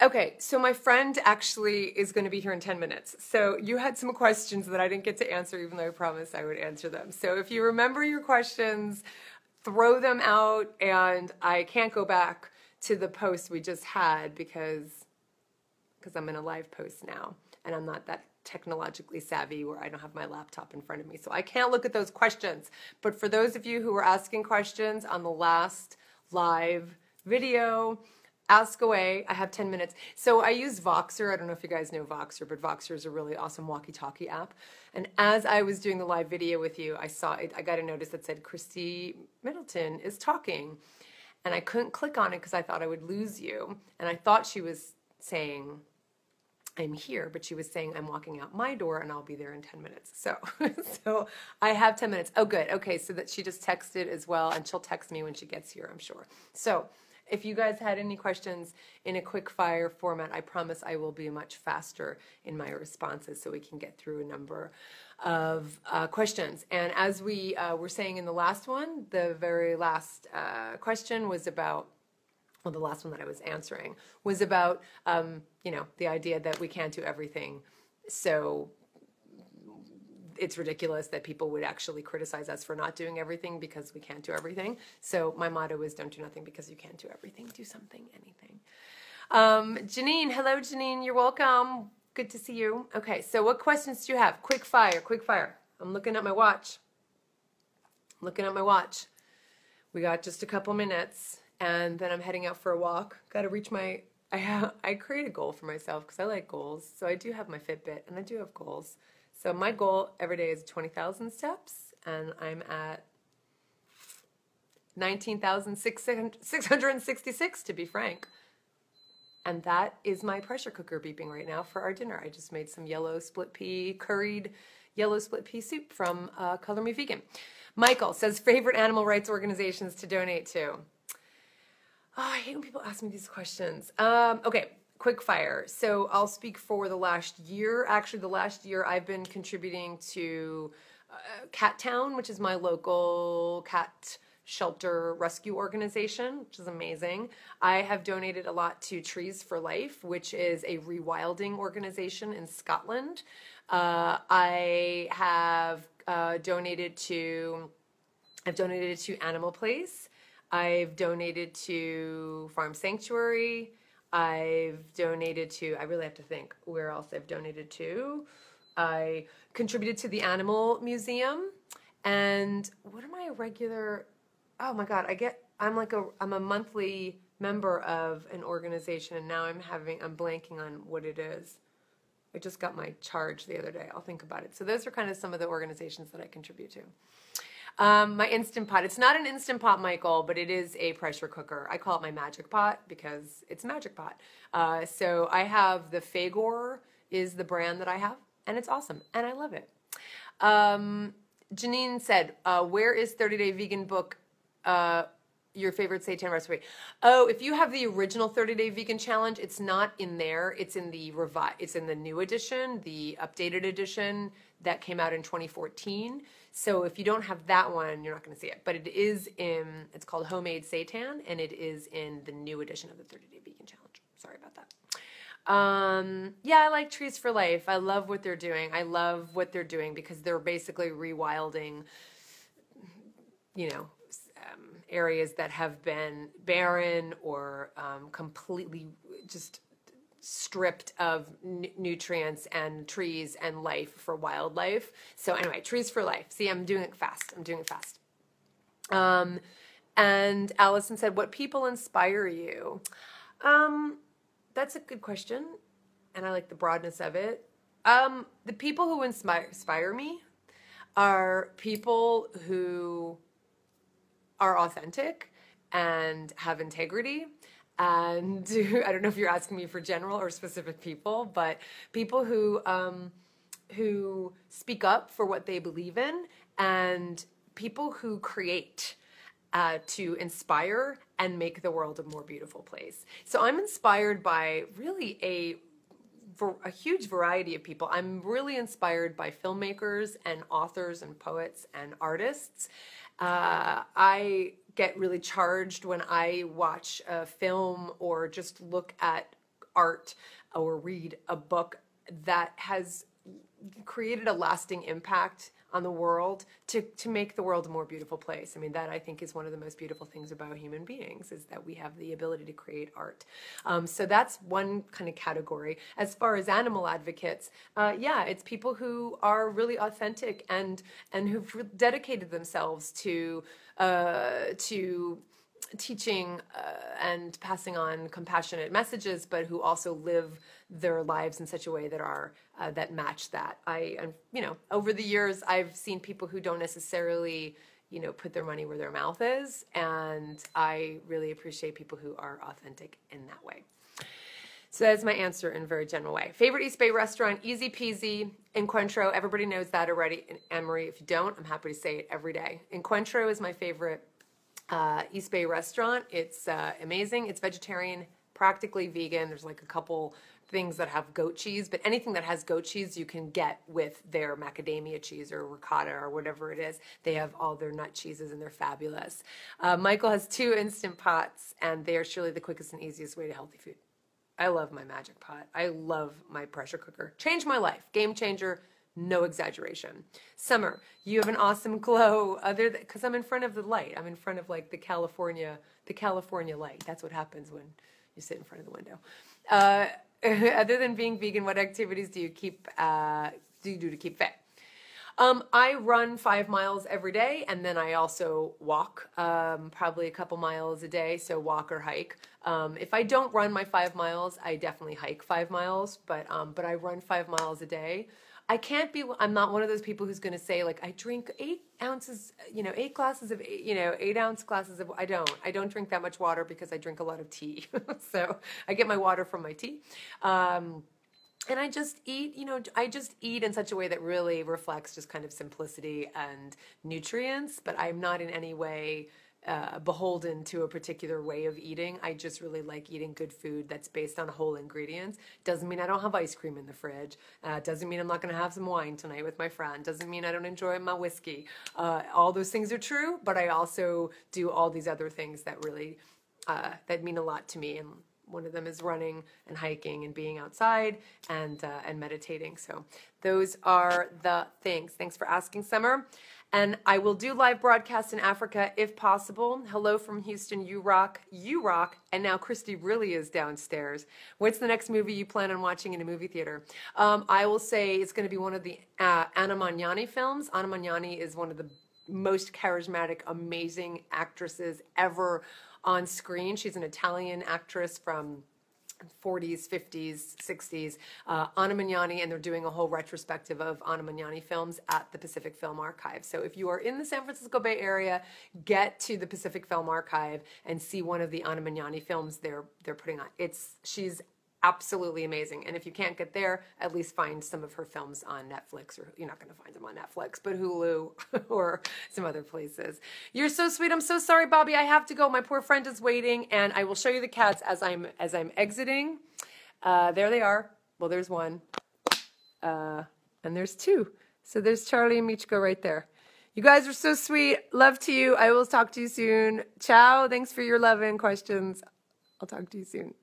Okay, so my friend actually is going to be here in 10 minutes. So you had some questions that I didn't get to answer, even though I promised I would answer them. So if you remember your questions, throw them out, and I can't go back to the post we just had because I'm in a live post now, and I'm not that technologically savvy where I don't have my laptop in front of me. So I can't look at those questions. But for those of you who were asking questions on the last live video, ask away. I have 10 minutes. So I use Voxer. I don't know if you guys know Voxer, but Voxer is a really awesome walkie-talkie app. And as I was doing the live video with you, I got a notice that said, Christy Middleton is talking. And I couldn't click on it because I thought I would lose you. And I thought she was saying, I'm here, but she was saying I'm walking out my door and I'll be there in 10 minutes. So, so I have 10 minutes. Oh, good. Okay, so that she just texted as well, and she'll text me when she gets here, I'm sure. So if you guys had any questions in a quick fire format, I promise I will be much faster in my responses so we can get through a number of questions. And as we were saying in the last one, the very last question was about, well, the last one that I was answering was about, you know, the idea that we can't do everything. So it's ridiculous that people would actually criticize us for not doing everything because we can't do everything. So my motto is don't do nothing because you can't do everything. Do something, anything. Janine, hello, Janine. You're welcome. Good to see you. Okay, so what questions do you have? Quick fire, quick fire. I'm looking at my watch. We got just a couple minutes, and then I'm heading out for a walk. Got to reach my, I create a goal for myself because I like goals. So I do have my Fitbit, and I do have goals. So my goal every day is 20,000 steps, and I'm at 19,666 to be frank. And that is my pressure cooker beeping right now for our dinner. I just made some yellow split pea, curried yellow split pea soup from Color Me Vegan. Michael says, favorite animal rights organizations to donate to. Oh, I hate when people ask me these questions. Okay. Quick fire. So I'll speak for the last year. Actually, the last year I've been contributing to Cat Town, which is my local cat shelter rescue organization, which is amazing. I have donated a lot to Trees for Life, which is a rewilding organization in Scotland. I have donated to Animal Place. I've donated to Farm Sanctuary. I've donated to, I really have to think where else I've donated to. I contributed to the Animal Museum. And what am I a regular, oh my God, I'm a monthly member of an organization, and now I'm blanking on what it is. I just got my charge the other day. I'll think about it. So those are kind of some of the organizations that I contribute to. My Instant Pot. It's not an Instant Pot, Michael, but it is a pressure cooker. I call it my Magic Pot because it's a Magic Pot. So I have the Fagor is the brand that I have, and it's awesome, and I love it. Janine said, where is 30-Day Vegan book, your favorite seitan recipe? Oh, if you have the original 30-Day Vegan Challenge, it's not in there. It's in the new edition, the updated edition that came out in 2014. So if you don't have that one, you're not going to see it. But it is it's called Homemade Seitan, and it is in the new edition of the 30-Day Vegan Challenge. Sorry about that. Yeah, I like Trees for Life. I love what they're doing. I love what they're doing because they're basically rewilding, you know, areas that have been barren or completely just stripped of nutrients and trees and life for wildlife. So anyway, Trees for Life. See, I'm doing it fast. And Allison said, what people inspire you? That's a good question, and I like the broadness of it. The people who inspire me are people who are authentic and have integrity. And I don't know if you're asking me for general or specific people, but people who speak up for what they believe in, and people who create to inspire and make the world a more beautiful place. So I'm inspired by really a huge variety of people. I'm really inspired by filmmakers and authors and poets and artists. I get really charged when I watch a film or just look at art or read a book that has created a lasting impact on the world to make the world a more beautiful place. I mean, that I think is one of the most beautiful things about human beings, is that we have the ability to create art. So that's one kind of category. As far as animal advocates, yeah, it's people who are really authentic and who've dedicated themselves to teaching and passing on compassionate messages, but who also live their lives in such a way that are that match that. Over the years, I've seen people who don't necessarily, put their money where their mouth is, and I really appreciate people who are authentic in that way. So that's my answer in a very general way. Favorite East Bay restaurant, easy peasy, Encuentro. Everybody knows that already. And Anne-Marie, if you don't, I'm happy to say it every day. Encuentro is my favorite East Bay restaurant. It's amazing. It's vegetarian, practically vegan. There's like a couple things that have goat cheese, but anything that has goat cheese you can get with their macadamia cheese or ricotta or whatever it is. They have all their nut cheeses and they're fabulous. Michael has 2 Instant Pots, and they are surely the quickest and easiest way to healthy food. I love my Magic Pot. I love my pressure cooker. Changed my life. Game changer. No exaggeration. Summer, you have an awesome glow. Because I'm in front of the light. I'm in front of like the California light. That's what happens when you sit in front of the window. Other than being vegan, what activities do you do to keep fit? I run 5 miles every day, and then I also walk probably a couple miles a day, so walk or hike. If I don't run my 5 miles, I definitely hike 5 miles, but I run 5 miles a day. I'm not one of those people who's going to say, like, I drink 8 ounces, 8 glasses of, 8 ounce glasses of, I don't drink that much water because I drink a lot of tea. So I get my water from my tea. And I just eat, in such a way that really reflects just kind of simplicity and nutrients, but I'm not in any way beholden to a particular way of eating. I just really like eating good food that's based on whole ingredients. Doesn't mean I don't have ice cream in the fridge. Doesn't mean I'm not going to have some wine tonight with my friend. Doesn't mean I don't enjoy my whiskey. All those things are true, but I also do all these other things that really that mean a lot to me. And one of them is running and hiking and being outside and meditating. So those are the things. Thanks for asking, Summer. And I will do live broadcasts in Africa if possible. Hello from Houston, you rock, you rock. And now Christy really is downstairs. What's the next movie you plan on watching in a movie theater? I will say it's going to be one of the Ottoman Yanni films. Ottoman Yanni is one of the most charismatic, amazing actresses ever on screen. She's an Italian actress from 40s, 50s, 60s, Ottoman Yanni, and they're doing a whole retrospective of Ottoman Yanni films at the Pacific Film Archive. So if you are in the San Francisco Bay Area, get to the Pacific Film Archive and see one of the Ottoman Yanni films they're putting on. She's absolutely amazing. And if you can't get there, at least find some of her films on Netflix, or you're not going to find them on Netflix, but Hulu or some other places. You're so sweet. I'm so sorry, Bobby. I have to go. My poor friend is waiting, and I will show you the cats as I'm exiting. There they are. Well, there's one. And there's 2. So there's Charlie and Michiko right there. You guys are so sweet. Love to you. I will talk to you soon. Ciao. Thanks for your love and questions. I'll talk to you soon.